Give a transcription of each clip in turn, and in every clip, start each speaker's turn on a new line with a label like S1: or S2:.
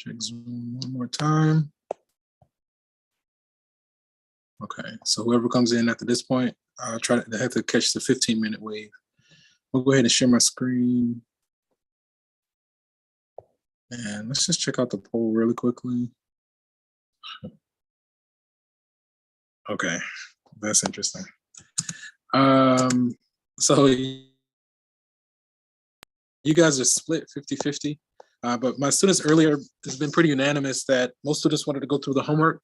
S1: Check Zoom one more time. Okay, so whoever comes in after this point, I'll try to have to catch the 15-minute wave. We'll go ahead and share my screen. And let's just check out the poll really quickly. Okay, that's interesting. So you guys are split 50-50, but my students earlier has been pretty unanimous that most students wanted to go through the homework.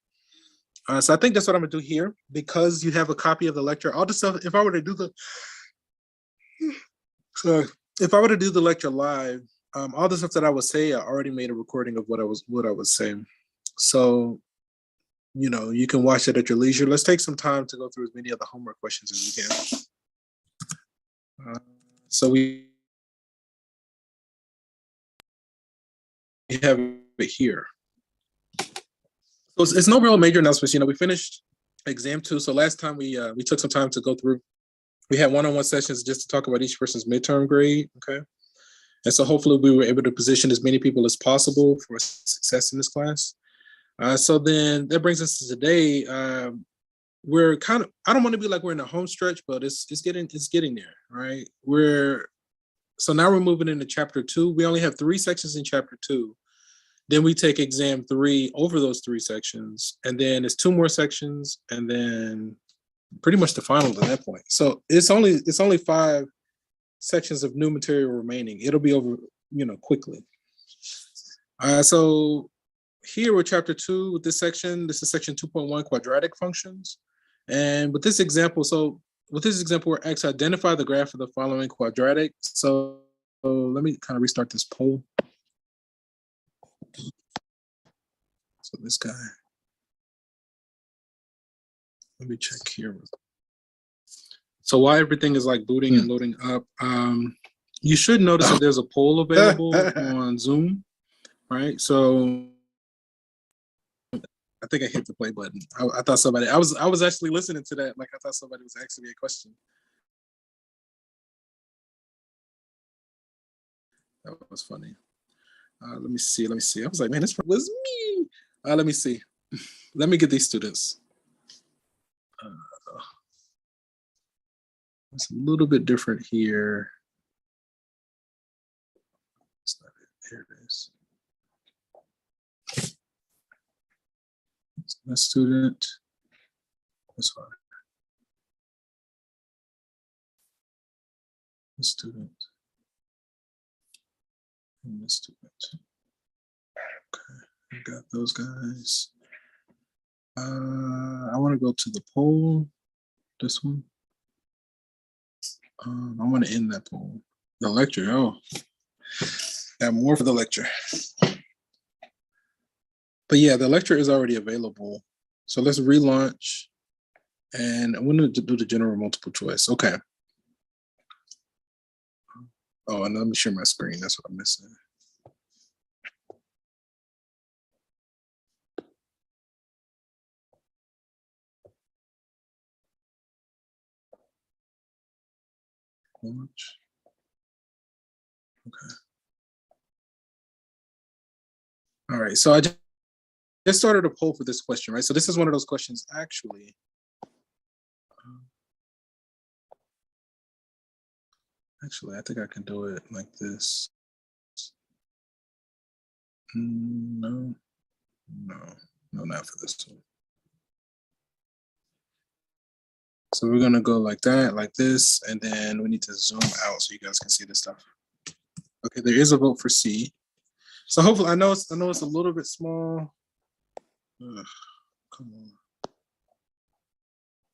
S1: So I think that's what I'm gonna do here, because you have a copy of the lecture. All the stuff, if I were to do the, so if I were to do the lecture live, all the stuff that I would say, I already made a recording of what I was saying. So, you know, you can watch it at your leisure. Let's take some time to go through as many of the homework questions as we can. So we have it here. So it's no real major announcements. You know, we finished exam 2. So last time we took some time to go through. We had one-on-one sessions just to talk about each person's midterm grade. Okay. And so hopefully we were able to position as many people as possible for success in this class. So then that brings us to today. We're kind of, I don't want to be like we're in a home stretch, but it's getting there, right? So now we're moving into chapter 2. We only have 3 sections in chapter 2. Then we take exam 3 over those 3 sections, and then it's 2 more sections, and then pretty much the final at that point. So it's only 5 sections of new material remaining. It'll be over, you know, quickly. So here with chapter 2, with this section, this is section 2.1, quadratic functions. And with this example, we're asked to identify the graph of the following quadratic. So let me kind of restart this poll. So this guy, let me check here. So while everything is like booting and loading up, you should notice that there's a poll available on Zoom, right? So I think I hit the play button. I thought somebody, I was actually listening to that. Like I thought somebody was asking me a question. That was funny. Let me see. I was like, man, this was me. Let me see. Let me get these students. It's a little bit different here. That's not it. Here it is. The student. That's fine. The student. And the student. Okay, I got those guys. I want to go to the poll. This one. I want to end that poll. The lecture. Oh, got more for the lecture. But yeah, the lecture is already available. So let's relaunch. And I'm going to do the general multiple choice. Okay. Oh, and let me share my screen. That's what I'm missing. Launch. Okay. All right. So I just started a poll for this question, right? So this is one of those questions actually. Actually, I think I can do it like this. No, not for this one. So we're gonna go like that, like this, and then we need to zoom out so you guys can see this stuff. Okay, there is a vote for C. So hopefully, I know it's a little bit small. Ugh, come on.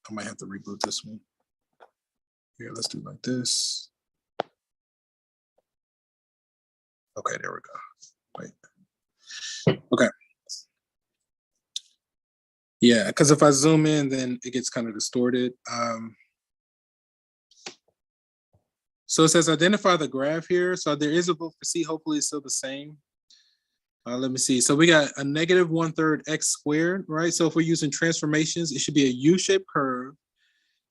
S1: I might have to reboot this one. Here, let's do like this. Okay, there we go. Wait. Okay. Yeah, because if I zoom in, then it gets kind of distorted. So it says identify the graph here. So there is a vote for C. Hopefully it's still the same. Let me see. So we got a negative 1/3 x squared, right? So if we're using transformations, it should be a U-shaped curve.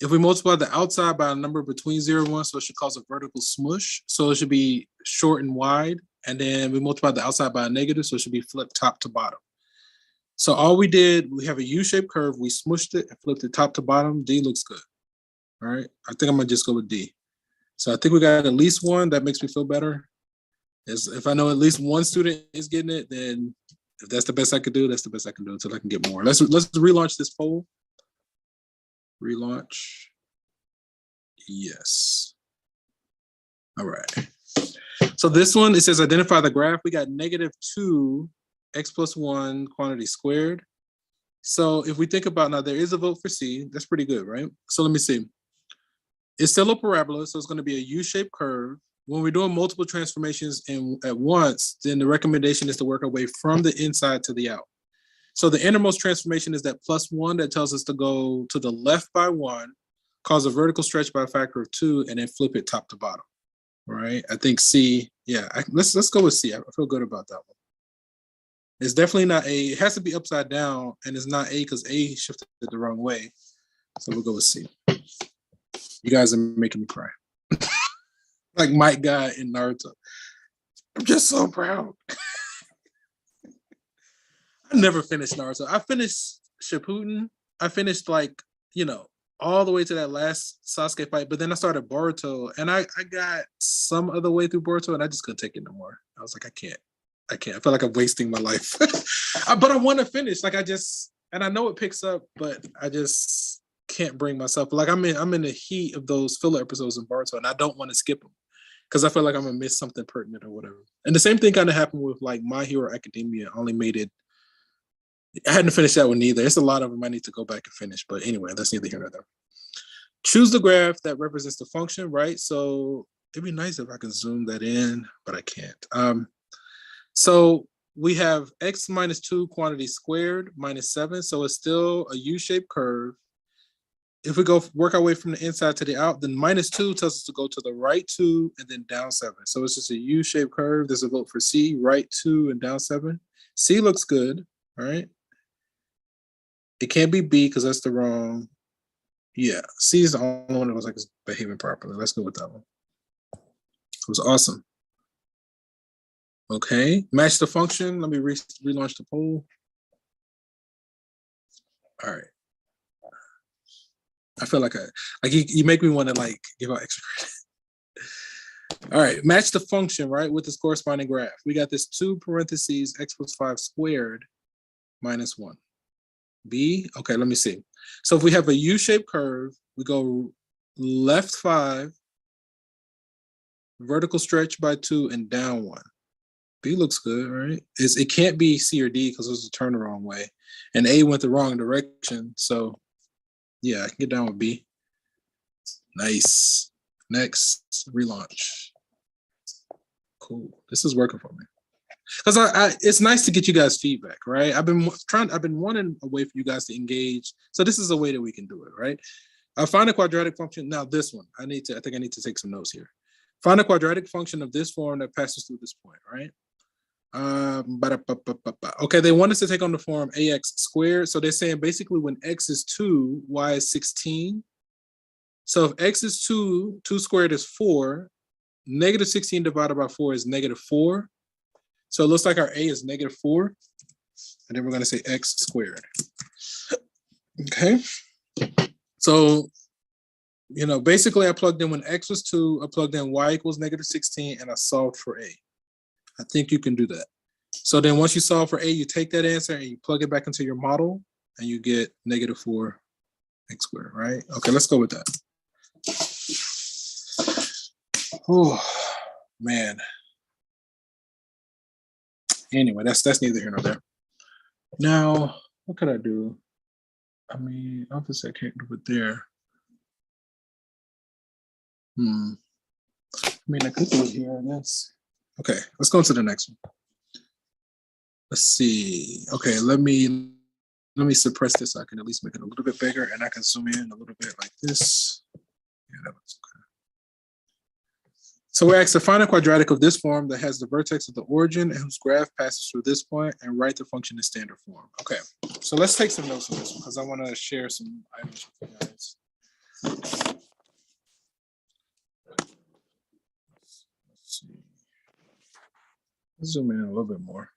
S1: If we multiply the outside by a number between 0 and 1, so it should cause a vertical smush. So it should be short and wide. and then we multiplied the outside by a negative, so it should be flipped top to bottom. So all we did, we have a U-shaped curve, we smushed it and flipped it top to bottom. D looks good. All right, I think I'm gonna just go with D. So I think we got at least one. That makes me feel better. If I know at least one student is getting it, then if that's the best I could do, that's the best I can do until I can get more. Let's relaunch this poll. Relaunch. Yes. All right. So this one, it says identify the graph. We got -2 x plus 1 quantity squared. So if we think about now, there is a vote for C. That's pretty good, right? So let me see. It's still a parabola, so it's going to be a U-shaped curve. When we're doing multiple transformations at once, then the recommendation is to work our way from the inside to the out. So the innermost transformation is that +1 that tells us to go to the left by 1, cause a vertical stretch by a factor of 2, and then flip it top to bottom. Right? I think C. Yeah, let's go with C. I feel good about that one. It's definitely not A. It has to be upside down, and it's not A because A shifted it the wrong way. So we'll go with C. You guys are making me cry. Like Mike Guy in Naruto. I'm just so proud. I never finished Naruto. I finished Shippuden. I finished all the way to that last Sasuke fight, but then I started Boruto, and I got some other way through Boruto, and I just couldn't take it no more. I was like, I can't. I feel like I'm wasting my life. But I want to finish. And I know it picks up, but I just can't bring myself. Like I'm in the heat of those filler episodes in Boruto, and I don't want to skip them because I feel like I'm gonna miss something pertinent or whatever. And the same thing kind of happened with like My Hero Academia. I only made it. I hadn't finished that one either. It's a lot of them I need to go back and finish. But anyway, that's neither here nor there. Choose the graph that represents the function, right? So it'd be nice if I can zoom that in, but I can't. So we have x minus 2 quantity squared minus 7. So it's still a U-shaped curve. If we go work our way from the inside to the out, then -2 tells us to go to the right 2 and then down 7. So it's just a U-shaped curve. There's a vote for C, right 2 and down 7. C looks good, all right? It can't be B because that's the wrong. Yeah, C is the only one that looks like it's behaving properly. Let's go with that one. It was awesome. Okay, match the function. Let me relaunch the poll. All right. I feel like you make me want to give out extra credit. All right, match the function, right, with this corresponding graph. We got this 2 parentheses x plus 5 squared minus 1. B, okay, let me see. So if we have a U-shaped curve, we go left 5, vertical stretch by 2, and down 1. B looks good, right? It can't be C or D because it was a turn the wrong way. And A went the wrong direction. So yeah, I can get down with B. Nice. Next, relaunch. Cool. This is working for me. Because it's nice to get you guys feedback, right? I've been wanting a way for you guys to engage. So this is a way that we can do it, right? Find a quadratic function. Now this one, I think I need to take some notes here. Find a quadratic function of this form that passes through this point, right? Okay, they want us to take on the form ax squared. So they're saying basically when x is 2, y is 16. So if x is 2, 2 squared is 4. -16 divided by 4 is -4. So it looks like our a is -4. And then we're going to say x squared. Okay. So, basically I plugged in when x was 2, I plugged in y equals -16, and I solved for a. I think you can do that. So then once you solve for a, you take that answer and you plug it back into your model, and you get -4 x squared, right? Okay, let's go with that. Oh, man. Anyway, that's neither here nor there. Now, what could I do? I mean, obviously I can't do it there. I mean, I could do it here, I guess. Okay, let's go to the next one. Let's see. Okay, let me suppress this so I can at least make it a little bit bigger, and I can zoom in a little bit like this. Yeah, that looks okay. So we're asked to find a quadratic of this form that has the vertex of the origin and whose graph passes through this point, and write the function in standard form. Okay, so let's take some notes on this one because I want to share some items with you guys. Let's see. Let's zoom in a little bit more.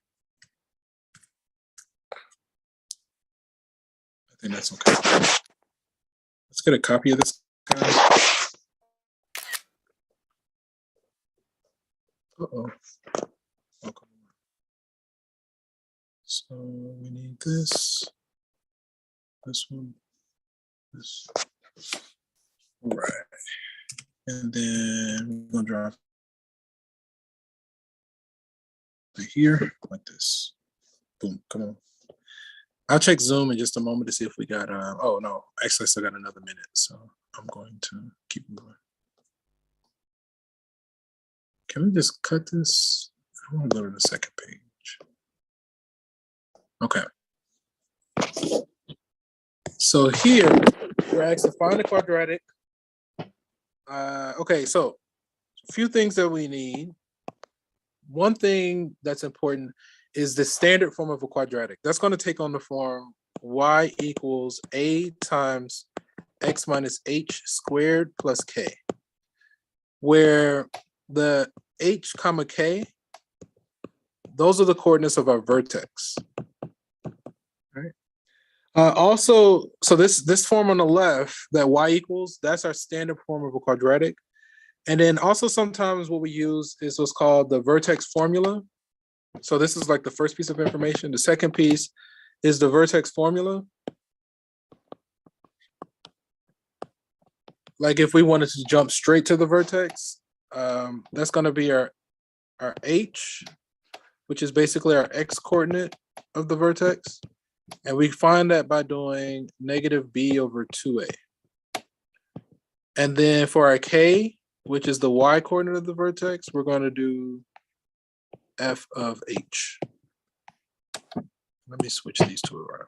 S1: I think that's okay. Let's get a copy of this guy. Uh-oh. Okay. So we need this one, this. All right. And then we're gonna drop to here like this. Boom, come on. I'll check Zoom in just a moment to see if we got, oh no, actually I still got another minute. So I'm going to keep moving. Can we just cut this? I want to go to the second page. Okay. So here, we're asked to find the quadratic. Okay, so a few things that we need. One thing that's important is the standard form of a quadratic. That's going to take on the form y equals a times x minus h squared plus k, where the h comma k, those are the coordinates of our vertex. Right. Also, so this form on the left, that y equals, that's our standard form of a quadratic. And then also sometimes what we use is what's called the vertex formula. So this is like the first piece of information. The second piece is the vertex formula. Like if we wanted to jump straight to the vertex, that's going to be our h, which is basically our x coordinate of the vertex. And we find that by doing negative b over 2a. And then for our k, which is the y coordinate of the vertex, we're going to do f of h. Let me switch these two around.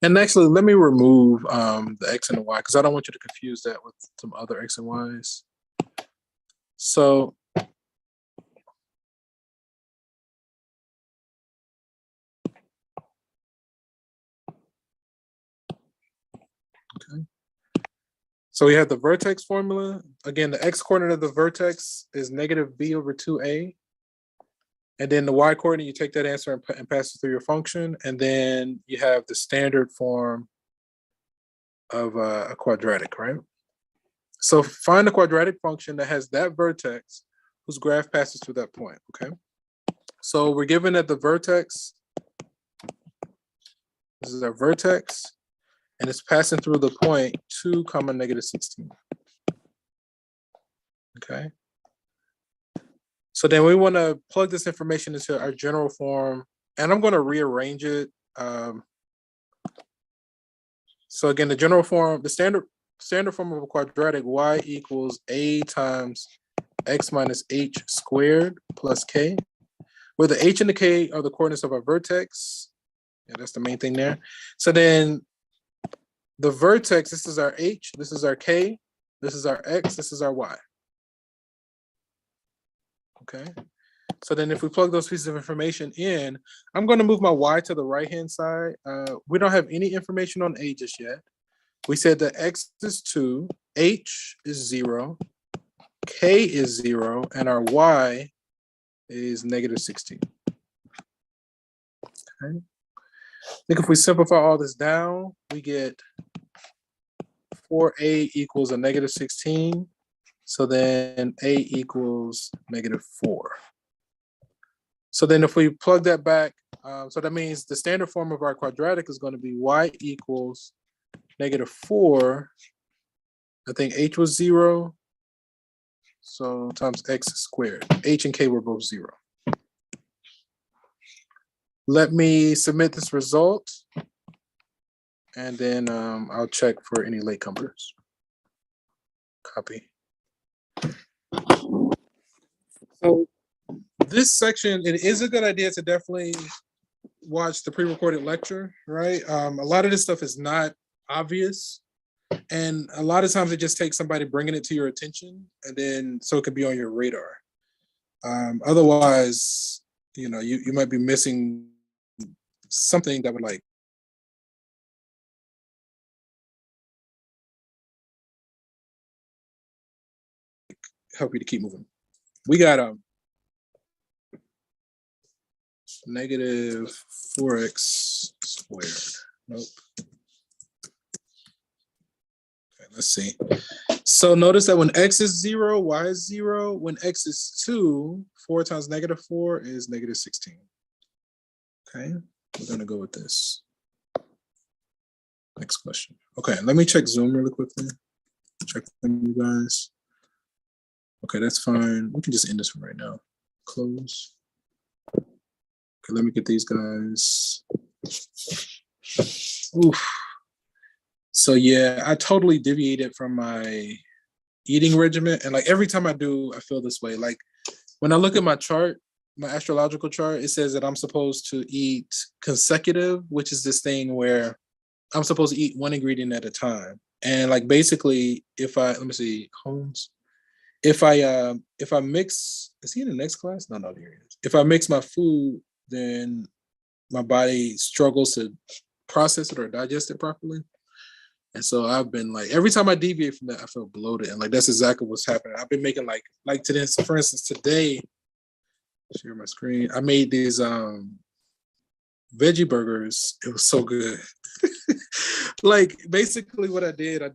S1: And actually, let me remove the x and the y, because I don't want you to confuse that with some other x and y's. So okay. So we have the vertex formula. Again, the x coordinate of the vertex is negative b over 2a. And then the y coordinate, you take that answer and pass it through your function. And then you have the standard form of a quadratic, right? So find a quadratic function that has that vertex whose graph passes through that point, okay? So we're given that the vertex, this is our vertex, and it's passing through the point 2, negative 16. Okay. So then we want to plug this information into our general form, and I'm going to rearrange it. So again, the general form, the standard form of a quadratic, y equals a times x minus h squared plus k, where the h and the k are the coordinates of our vertex. Yeah, that's the main thing there. So then the vertex, this is our h, this is our k, this is our x, this is our y. Okay. So then if we plug those pieces of information in, I'm going to move my y to the right-hand side. We don't have any information on a just yet. We said that x is 2, h is 0, k is 0, and our y is negative 16. Okay. I think if we simplify all this down, we get 4a equals a negative 16. So then a equals negative 4. So then if we plug that back, so that means the standard form of our quadratic is going to be y equals negative 4. I think h was 0. So times x squared. H and k were both 0. Let me submit this result. And then I'll check for any latecomers. Copy. So this section, it is a good idea to definitely watch the pre-recorded lecture, right? A lot of this stuff is not obvious. And a lot of times it just takes somebody bringing it to your attention, and then so it can be on your radar. Otherwise, you know, you might be missing something that would like help you to keep moving. We got negative 4x squared. Nope. Okay, let's see. So notice that when x is 0, y is 0. When x is 2, 4 times negative 4 is negative 16. Okay, we're going to go with this. Next question. Okay, let me check Zoom really quickly. Check them, you guys. Okay, that's fine. We can just end this one right now. Close. Okay, let me get these guys. Oof. So yeah, I totally deviated from my eating regimen. And like every time I do, I feel this way. Like when I look at my chart, my astrological chart, it says that I'm supposed to eat consecutive, which is this thing where I'm supposed to eat one ingredient at a time. And like basically, if I let me see, Holmes. If I mix, is he in the next class? No, here he is. If I mix my food, then my body struggles to process it or digest it properly. And so I've been like, every time I deviate from that, I feel bloated. And like that's exactly what's happening. I've been making like today, for instance, today, share my screen. I made these veggie burgers. It was so good. Like basically what I did I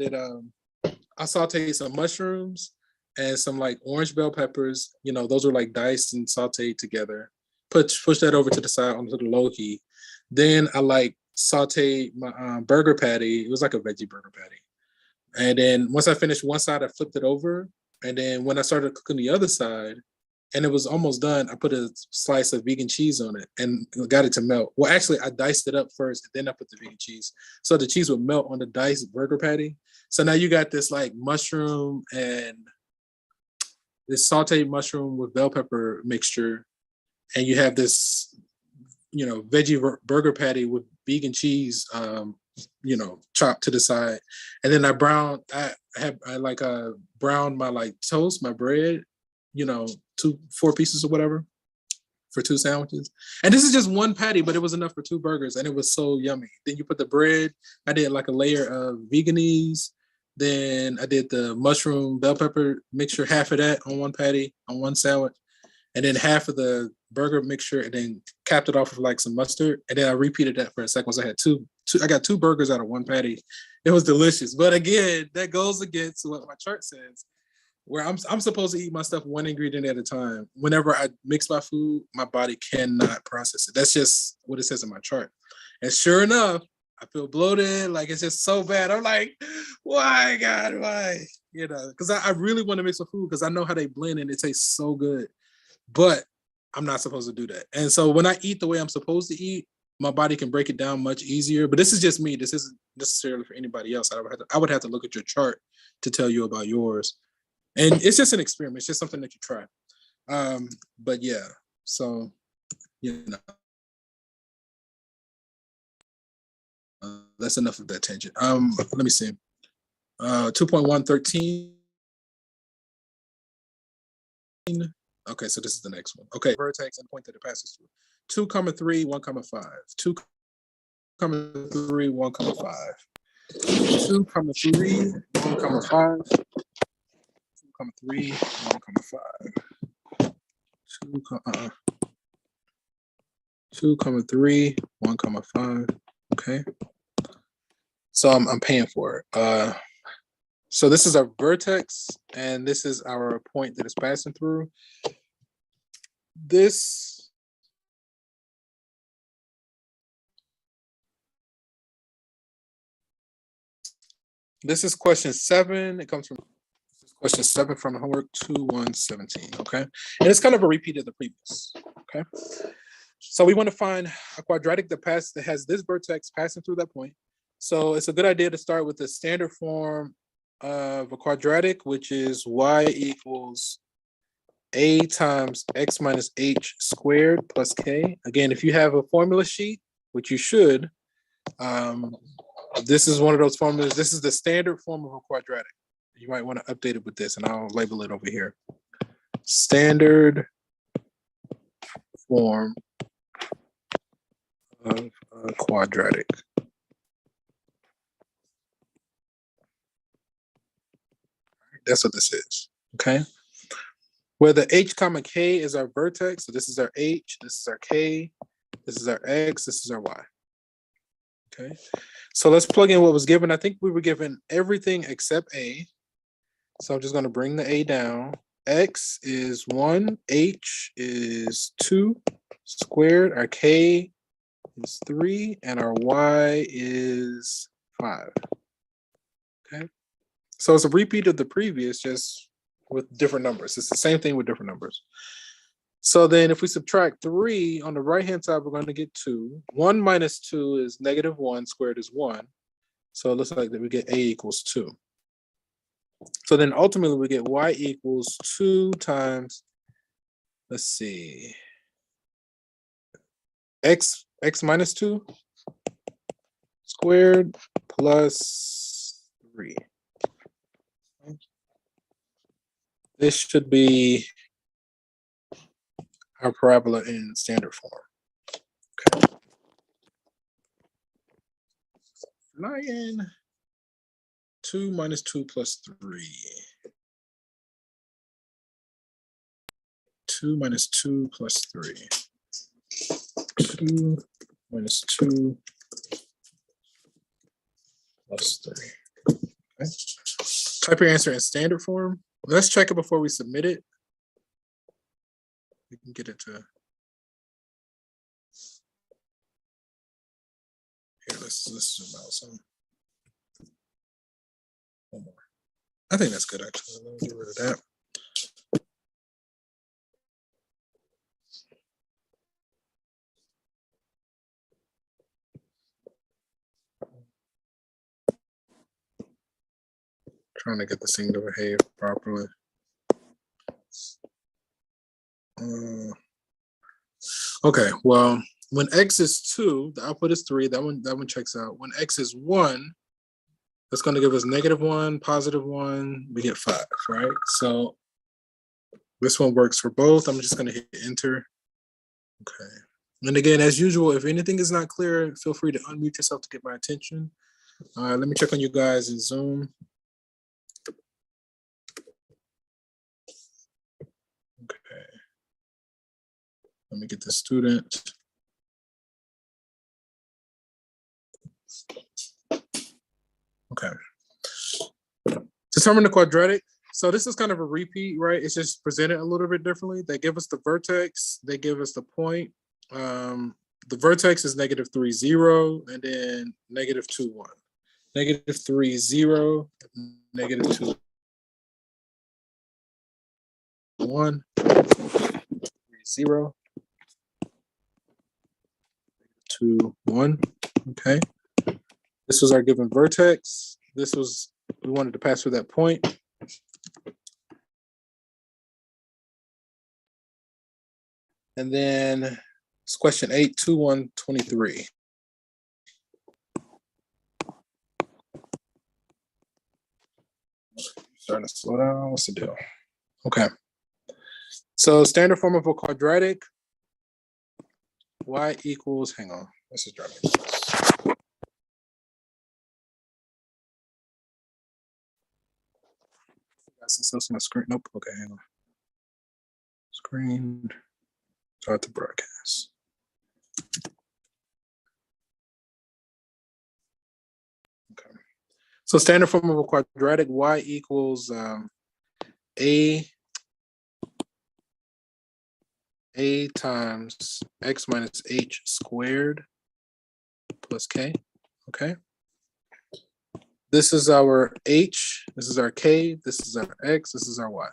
S1: sauteed some mushrooms and some like orange bell peppers. You know, those are like diced and sauteed together. Push that over to the side onto the low heat. Then I like sauteed my burger patty. It was like a veggie burger patty. And then once I finished one side, I flipped it over. And then when I started cooking the other side, and it was almost done, I put a slice of vegan cheese on it and got it to melt. Well, actually, I diced it up first, and then I put the vegan cheese. So the cheese would melt on the diced burger patty. So now you got this like mushroom and this sauteed mushroom with bell pepper mixture. And you have this, you know, veggie burger patty with vegan cheese, you know, chopped to the side. And then I browned my like toast, my bread, you know, 4 pieces or whatever for 2 sandwiches. And this is just one patty, but it was enough for 2 burgers and it was so yummy. Then you put the bread, I did like a layer of veganese. Then I did the mushroom bell pepper mixture, half of that on one patty, on one sandwich. And then half of the burger mixture, and then capped it off with like some mustard. And then I repeated that for a second. So I had I got 2 burgers out of one patty. It was delicious. But again, that goes against what my chart says, where I'm supposed to eat my stuff one ingredient at a time. Whenever I mix my food, my body cannot process it. That's just what it says in my chart. And sure enough, I feel bloated. Like it's just so bad. I'm like, why, God, why? You know, because I really want to mix my food because I know how they blend and it tastes so good. But I'm not supposed to do that. And so when I eat the way I'm supposed to eat, my body can break it down much easier. But this is just me. This isn't necessarily for anybody else. I would have to look at your chart to tell you about yours. And it's just an experiment. It's just something that you try. But yeah, so, you know, that's enough of that tangent. Let me see. 2.113. Okay, so this is the next one. Okay, vertex and point that it passes through. 2, 3, 1, 5. 2, 3, 1, 5. 2, 3, 1, 5. 2, 3, 1, 5. 2, 3, 1, 5. Okay. So I'm paying for it. So this is our vertex, and this is our point that is passing through. This is question 7. It comes from question 7 from homework 2.1.17. Okay, and it's kind of a repeat of the previous. Okay, so we want to find a quadratic that has this vertex passing through that point. So it's a good idea to start with the standard form of a quadratic, which is y equals a times x minus h squared plus k. Again, if you have a formula sheet, which you should, this is one of those formulas. This is the standard form of a quadratic. You might want to update it with this, and I'll label it over here. Standard form of a quadratic. That's what this is, okay? where the h comma k is our vertex. So this is our h, this is our k, this is our x, this is our y. Okay, so let's plug in what was given. I think we were given everything except a. So I'm just going to bring the a down. X is 1, h is 2 squared, our k is 3, and our y is 5. Okay, so it's a repeat of the previous, just with different numbers. It's the same thing with different numbers. So then if we subtract 3, on the right-hand side, we're going to get 2. 1 minus 2 is negative 1, squared is 1. So it looks like that we get a equals 2. So then ultimately we get y equals 2 times, let's see, x minus 2 squared plus 3. This should be our parabola in standard form. Okay. 2 minus 2 plus 3. 2 minus 2 plus 3. 2 minus 2 plus 3. Okay. Type your answer in standard form. Let's check it before we submit it. We can get it to. Here, let's zoom out some. One more. I think that's good actually. Let me get rid of that. Trying to get this thing to behave properly. Okay, well, when x is 2, the output is 3. That one checks out. When x is 1, that's going to give us -1, +1. We get 5, right? So this one works for both. I'm just going to hit enter. Okay. And again, as usual, if anything is not clear, feel free to unmute yourself to get my attention. Let me check on you guys in Zoom. Okay. Let me get the student. Okay. Determine the quadratic. So this is kind of a repeat, right? It's just presented a little bit differently. They give us the vertex, they give us the point. The vertex is -3, 0, and then -2, 1. -3, 0, -2, 1, 3, 0, 2, 1. Okay. This was our given vertex. This was, we wanted to pass through that point. And then it's question 8, 2, 1, 23. Starting to slow down. What's the deal? Okay. So standard form of a quadratic, y equals, hang on, this is driving. That's on my screen. Nope. Okay, hang on. Screen. Start to broadcast. Okay. So standard form of a quadratic, y equals a times x minus h squared plus k. Okay. This is our h, this is our k, this is our x, this is our y.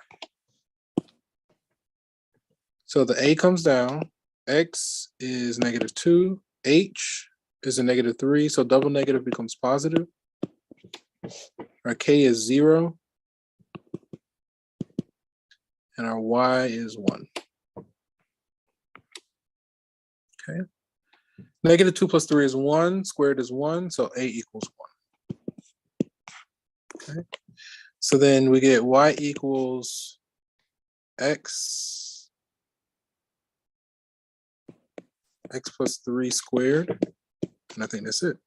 S1: So the a comes down, x is -2, h is a -3, so double negative becomes positive. Our k is 0, and our y is 1. Okay. -2 plus 3 is 1, squared is 1, so a equals 1. Okay. So then we get y equals x plus 3 squared, and I think that's it.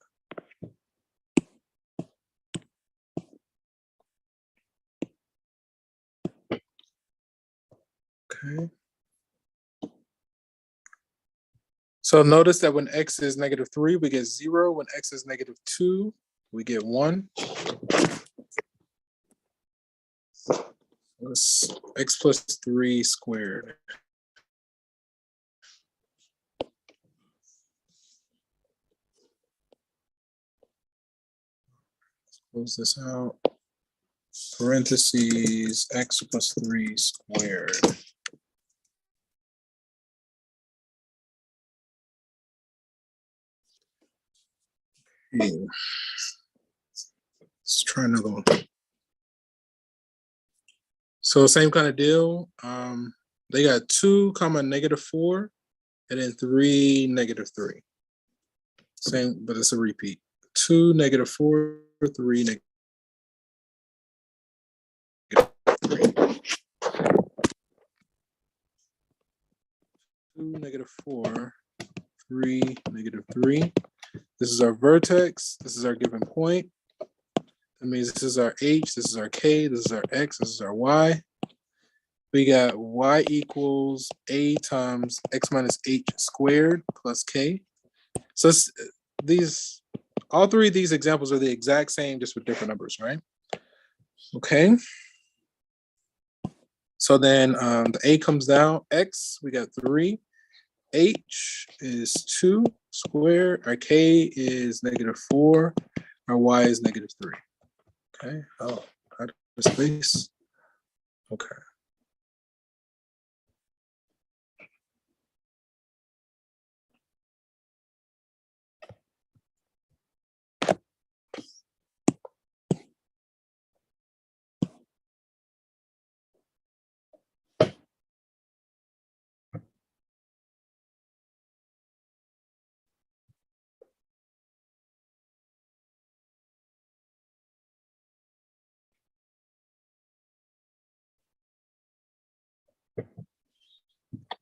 S1: Okay. So notice that when x is -3, we get 0. When x is -2, we get 1. That's x plus 3 squared. Close this out. Parentheses, x plus 3 squared. Okay. Let's try another one. So same kind of deal. They got 2, -4, and then 3, -3. Same, but it's a repeat. 2, -4, 3, -3. 2, -4, 3, -3. This is our vertex. This is our given point. That means this is our h, this is our k, this is our x, this is our y. We got y equals a times x minus h squared plus k. So all three of these examples are the exact same, just with different numbers, right? Okay. So then the a comes down, x, we got 3. H is 2 squared. Our k is -4. Our y is -3. Okay. Oh, out of space. Okay.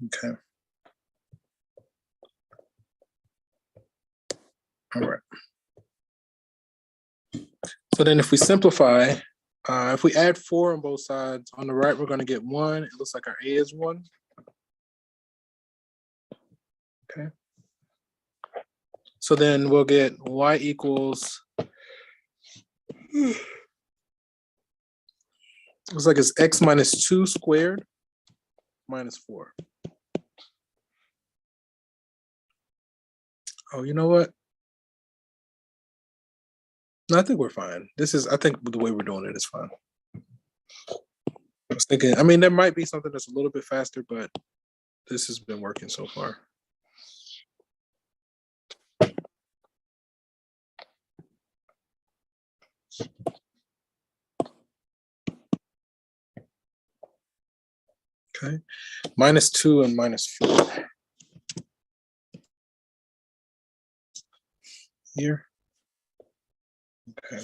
S1: Okay. All right. So then if we simplify, if we add 4 on both sides, on the right, we're going to get 1. It looks like our a is 1. Okay. So then we'll get y equals, looks like it's x minus 2 squared minus 4. Oh, you know what? No, I think we're fine. I think the way we're doing it is fine. I was thinking, I mean, there might be something that's a little bit faster, but this has been working so far. Okay. -2 and -4. Here. Okay.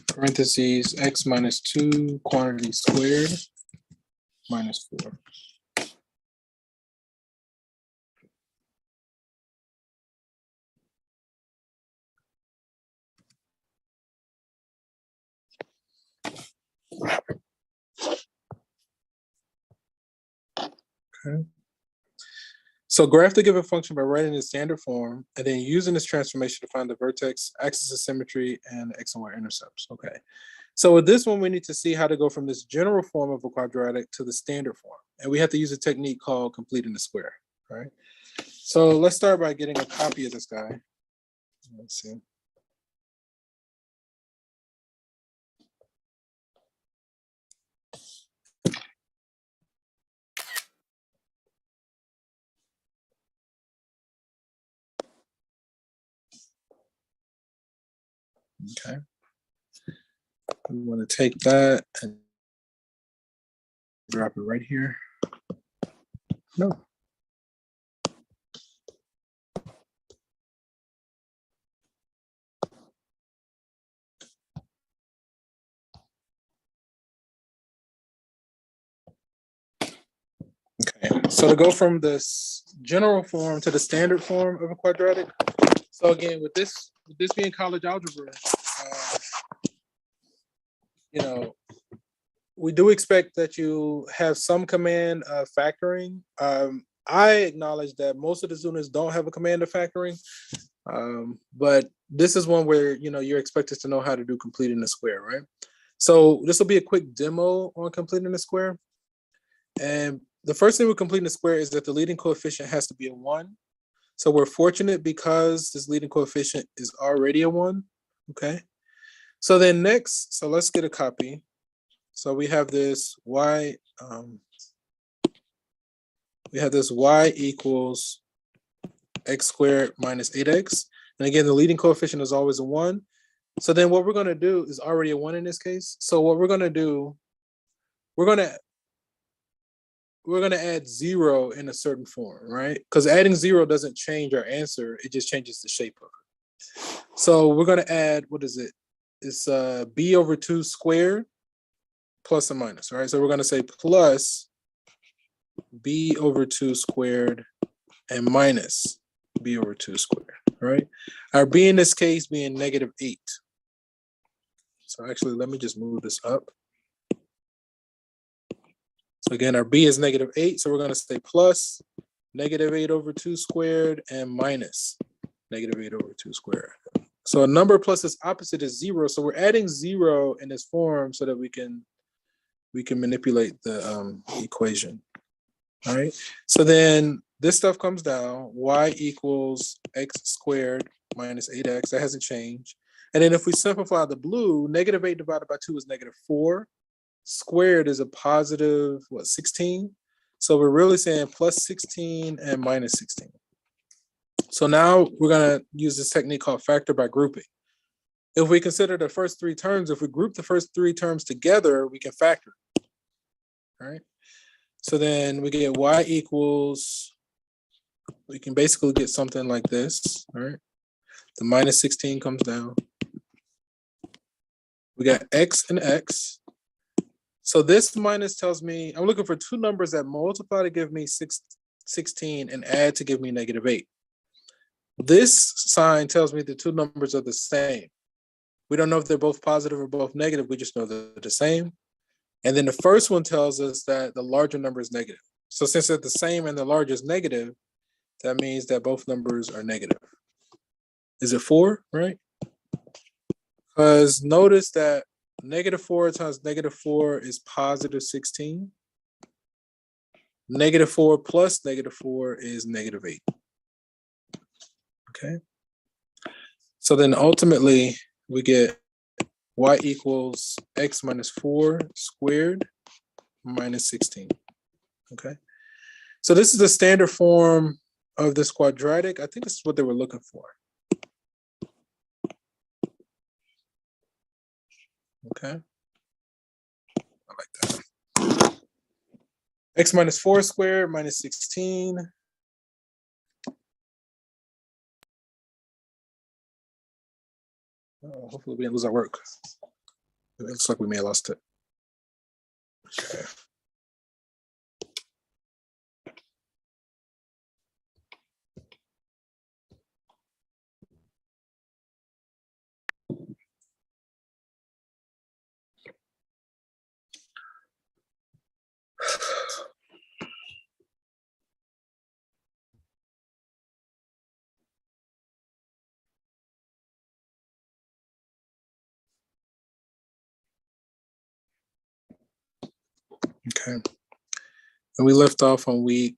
S1: Parentheses, x minus 2 quantity squared minus 4. Okay. So graph the given function by writing the standard form and then using this transformation to find the vertex, axis of symmetry, and x and y intercepts. Okay. So with this one, we need to see how to go from this general form of a quadratic to the standard form. And we have to use a technique called completing the square, right? So let's start by getting a copy of this guy. Let's see. Okay. We want to take that and drop it right here. No. Okay, so to go from this general form to the standard form of a quadratic. So again, with this being college algebra, you know, we do expect that you have some command of factoring. I acknowledge that most of the students don't have a command of factoring, but this is one where you're expected to know how to do completing the square, right? So this will be a quick demo on completing the square. And the first thing with completing the square is that the leading coefficient has to be a 1. So we're fortunate because this leading coefficient is already a 1, okay? So then next, so let's get a copy. So we have this y, y equals x squared minus 8x. And again, the leading coefficient is always a 1. So then what we're going to do is already a 1 in this case. So what we're going to do, we're going to add 0 in a certain form, right? Because adding 0 doesn't change our answer. It just changes the shape of it. So we're going to add, what is it? It's b over 2 squared plus or minus, right? So we're going to say plus b over 2 squared and minus b over 2 squared, right? Our b in this case being -8. So actually, let me just move this up. So again, our b is -8, so we're going to say plus -8 over 2 squared and minus -8 over 2 squared. So a number plus its opposite is 0. So we're adding 0 in this form so that we can manipulate the equation. All right. So then this stuff comes down. Y equals x squared minus 8x. That hasn't changed. And then if we simplify the blue, -8 divided by 2 is -4. Squared is a positive, 16? So we're really saying plus 16 and minus 16. So now we're going to use this technique called factor by grouping. If we consider the first 3 terms, if we group the first 3 terms together, we can factor. All right. So then we get y equals, we can basically get something like this. All right. The minus 16 comes down. We got x and x. So this minus tells me, I'm looking for 2 numbers that multiply to give me 16 and add to give me -8. This sign tells me the 2 numbers are the same. We don't know if they're both positive or both negative. We just know they're the same. And then the first one tells us that the larger number is negative. So since they're the same and the larger is negative, that means that both numbers are negative. Is it 4, right? Because notice that -4 times -4 is positive 16. -4 plus -4 is -8. Okay. So then ultimately we get y equals x minus 4 squared minus 16. Okay. So this is the standard form of this quadratic. I think this is what they were looking for. Okay. I like that. X minus 4 squared minus 16. Oh, hopefully we didn't lose our work. It looks like we may have lost it. Okay. Okay. And we left off on week,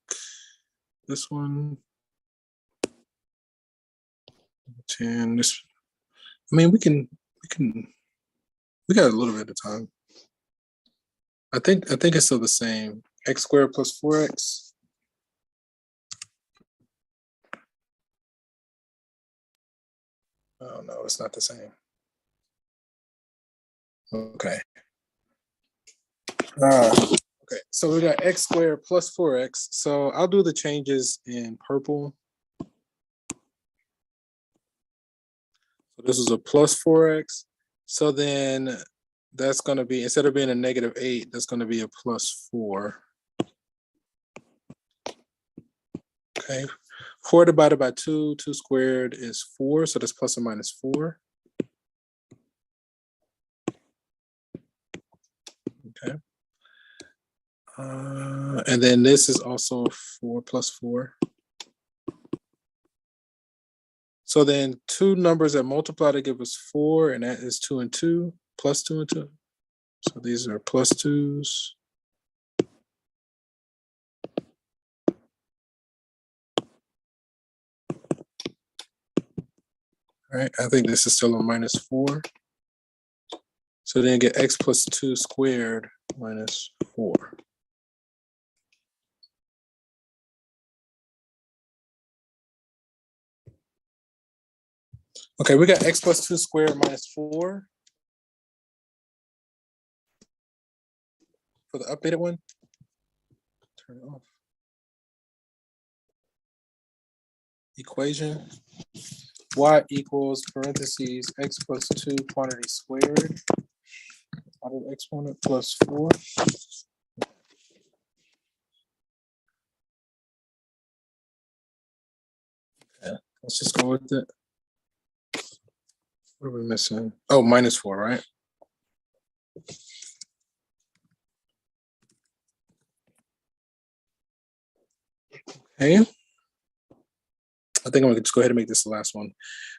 S1: this one, 10, this, I mean, we got a little bit of time. I think it's still the same. X squared plus 4x. Oh no, it's not the same. Okay. Okay, so we got x squared plus 4x. So I'll do the changes in purple. So this is a plus 4x. So then that's going to be, instead of being a -8, that's going to be a plus 4. Okay. 4 divided by 2, 2 squared is 4. So that's plus or minus 4. Okay. And then this is also 4 plus 4. So then two numbers that multiply to give us 4, and that is 2 and 2, plus 2 and 2. So these are plus 2s. All right, I think this is still a minus 4. So then get x plus 2 squared minus 4. Okay, we got x plus 2 squared minus 4 for the updated one. Turn it off. Equation. Y equals parentheses x plus 2 quantity squared out of exponent plus 4. Okay, let's just go with it. What are we missing? Oh, minus 4, right? Okay. I think I'm gonna just go ahead and make this the last one.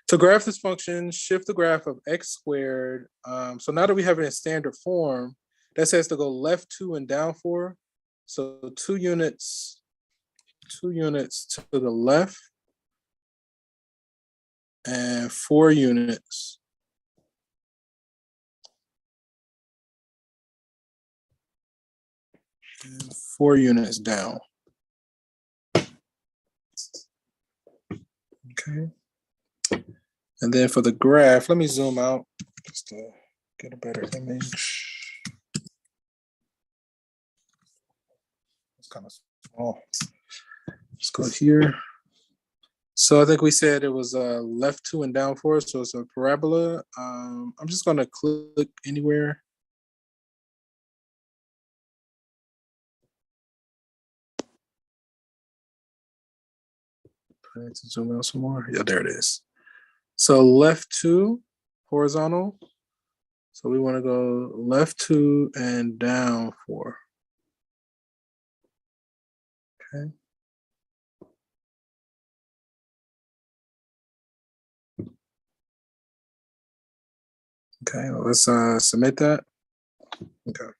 S1: To graph this function, shift the graph of x squared. So now that we have it in standard form, that says to go left 2 and down 4. So 2 units to the left and 4 units and 4 units down. Okay. And then for the graph, let me zoom out just to get a better image. It's kind of small. Let's go here. So I think we said it was left 2 and down 4, so it's a parabola. I'm just gonna click anywhere. Trying to zoom out some more. Yeah, there it is. So left 2, horizontal. So we want to go left 2 and down 4. Okay. Okay, well, let's submit that. Okay.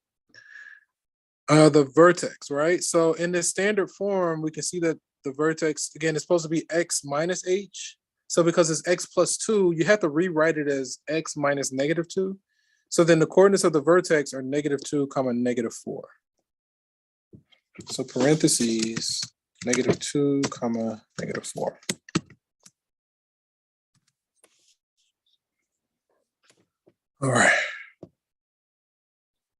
S1: The vertex, right? So in the standard form, we can see that the vertex, again, is supposed to be x minus h. So because it's x plus 2, you have to rewrite it as x minus negative 2. So then the coordinates of the vertex are negative 2 comma negative 4. So parentheses, negative 2 comma negative 4. All right.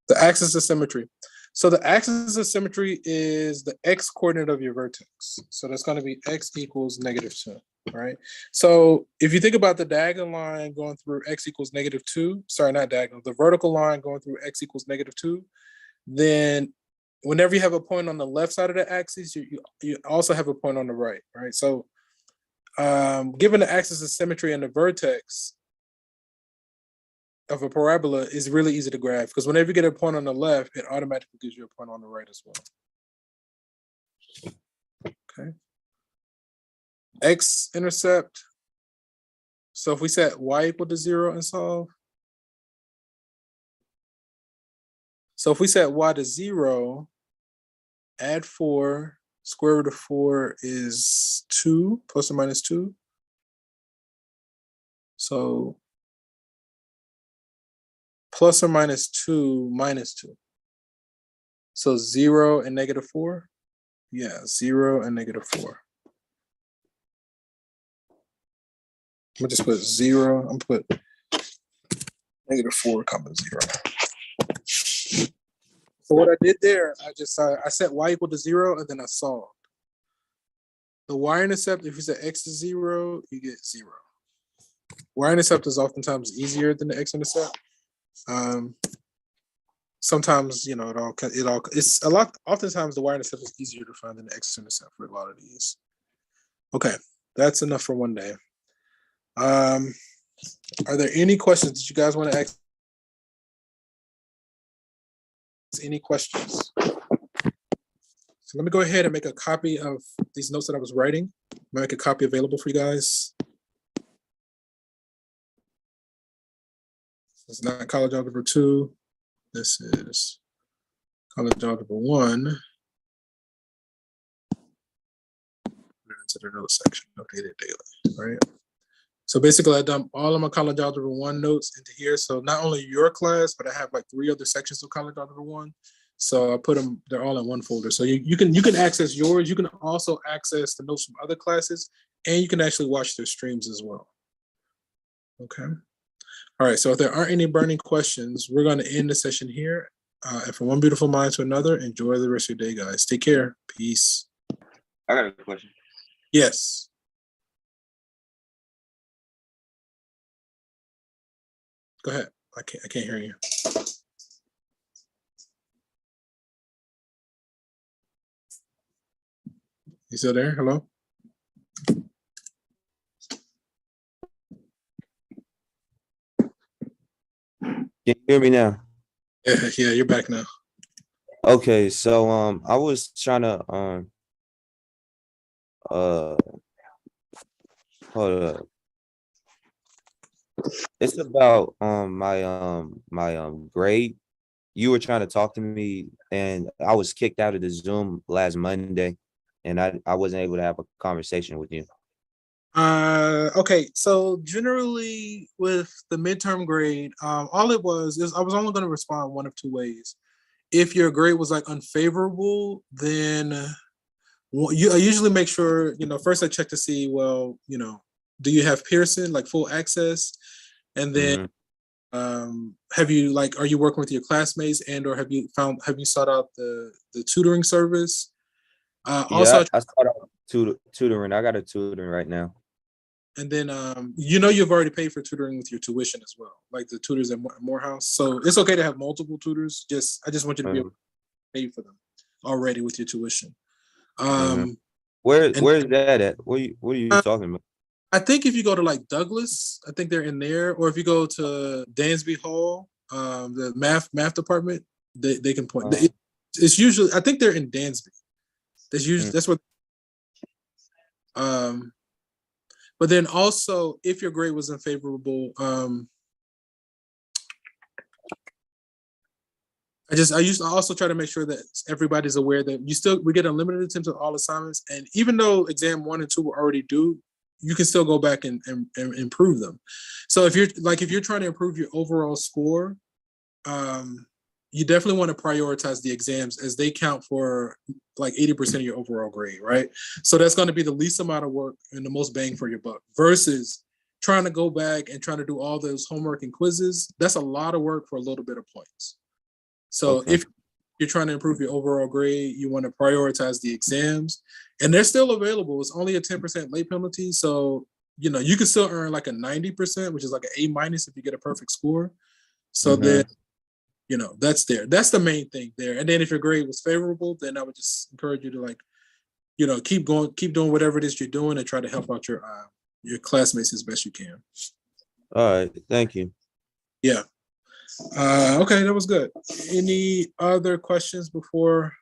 S1: The axis of symmetry. So the axis of symmetry is the x coordinate of your vertex. So that's going to be x equals negative 2, right? So if you think about the diagonal line going through x equals negative 2, sorry, not diagonal, the vertical line going through x equals negative 2, then whenever you have a point on the left side of the axis, you also have a point on the right, right? So given the axis of symmetry and the vertex of a parabola is really easy to graph because whenever you get a point on the left, it automatically gives you a point on the right as well. Okay. X-intercept. So if we set y equal to 0 and solve. So if we set y to 0, add 4, square root of 4 is 2, plus or minus 2. So plus or minus 2 minus 2. So 0 and negative 4? Yeah, 0 and negative 4. I'm gonna just put 0. I'm gonna put negative 4 comma 0. So what I did there, I set y equal to 0 and then I solved. The y-intercept, if you set x to 0, you get 0. Y-intercept is oftentimes easier than the x-intercept. Sometimes, you know, it's a lot. Oftentimes, the y-intercept is easier to find than the x-intercept for a lot of these. Okay, that's enough for one day. Are there any questions that you guys want to ask? Any questions? So let me go ahead and make a copy of these notes that I was writing. Make a copy available for you guys. It's not College Algebra 2. This is College Algebra 1. Into the notes section, updated daily, right? So basically I dumped all of my College Algebra 1 notes into here. So not only your class, but I have like 3 other sections of College Algebra 1. So I put them, they're all in one folder. So you can access yours. You can also access the notes from other classes, and you can actually watch their streams as well. Okay. All right, so if there aren't any burning questions, we're going to end the session here. And from one beautiful mind to another, enjoy the rest of your day, guys. Take care. Peace.
S2: I got a question.
S1: Yes. Go ahead. I can't hear you. You still there? Hello?
S3: Can you hear me now?
S1: Yeah, you're back now.
S3: Okay, so I was trying to hold up. It's about my grade. You were trying to talk to me, and I was kicked out of the Zoom last Monday, and I wasn't able to have a conversation with you.
S1: Okay, so generally with the midterm grade, all it was is I was only going to respond one of two ways. If your grade was like unfavorable, then I usually make sure, first I check to see, well, do you have Pearson, like full access? And then have you are you working with your classmates, and or have you sought out the tutoring service?
S3: Also, I started tutoring. I got a tutoring right now.
S1: And then you've already paid for tutoring with your tuition as well, like the tutors at Morehouse. So it's okay to have multiple tutors. I just want you to be able to pay for them already with your tuition.
S3: Where is that at? What are you talking about?
S1: I think if you go to like Douglas, I think they're in there, or if you go to Dansby Hall, the math department, they can point. It's usually, I think they're in Dansby. That's what. But then also, if your grade was unfavorable, I used to also try to make sure that everybody's aware that we get unlimited attempts at all assignments, and even though exam 1 and 2 were already due, you can still go back and improve them. So if you're trying to improve your overall score, you definitely want to prioritize the exams, as they count for like 80% of your overall grade, right? So that's going to be the least amount of work and the most bang for your buck, versus trying to go back and trying to do all those homework and quizzes. That's a lot of work for a little bit of points. So if you're trying to improve your overall grade, you want to prioritize the exams, and they're still available. It's only a 10% late penalty. So, you can still earn like a 90%, which is like an A- if you get a perfect score. So then, that's there. That's the main thing there. And then if your grade was favorable, then I would just encourage you to keep doing whatever it is you're doing, and try to help out your classmates as best you can.
S3: All right. Thank you.
S1: Yeah. Okay, that was good. Any other questions before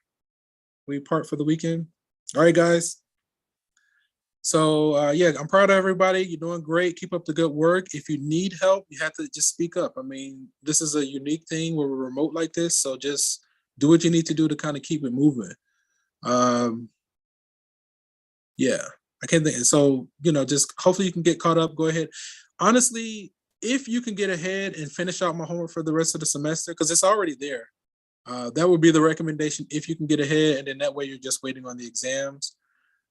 S1: we part for the weekend? All right, guys. So I'm proud of everybody. You're doing great. Keep up the good work. If you need help, you have to just speak up. I mean, this is a unique thing where we're remote like this, so just do what you need to do to kind of keep it moving. I can't think. So, just hopefully you can get caught up. Go ahead. Honestly, if you can get ahead and finish out my homework for the rest of the semester, because it's already there, that would be the recommendation, if you can get ahead, and then that way you're just waiting on the exams.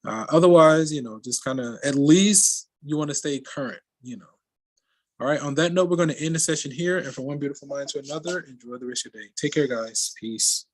S1: Otherwise, just kind of, at least you want to stay current, All right, on that note, we're going to end the session here, and from one beautiful mind to another, enjoy the rest of your day. Take care, guys. Peace.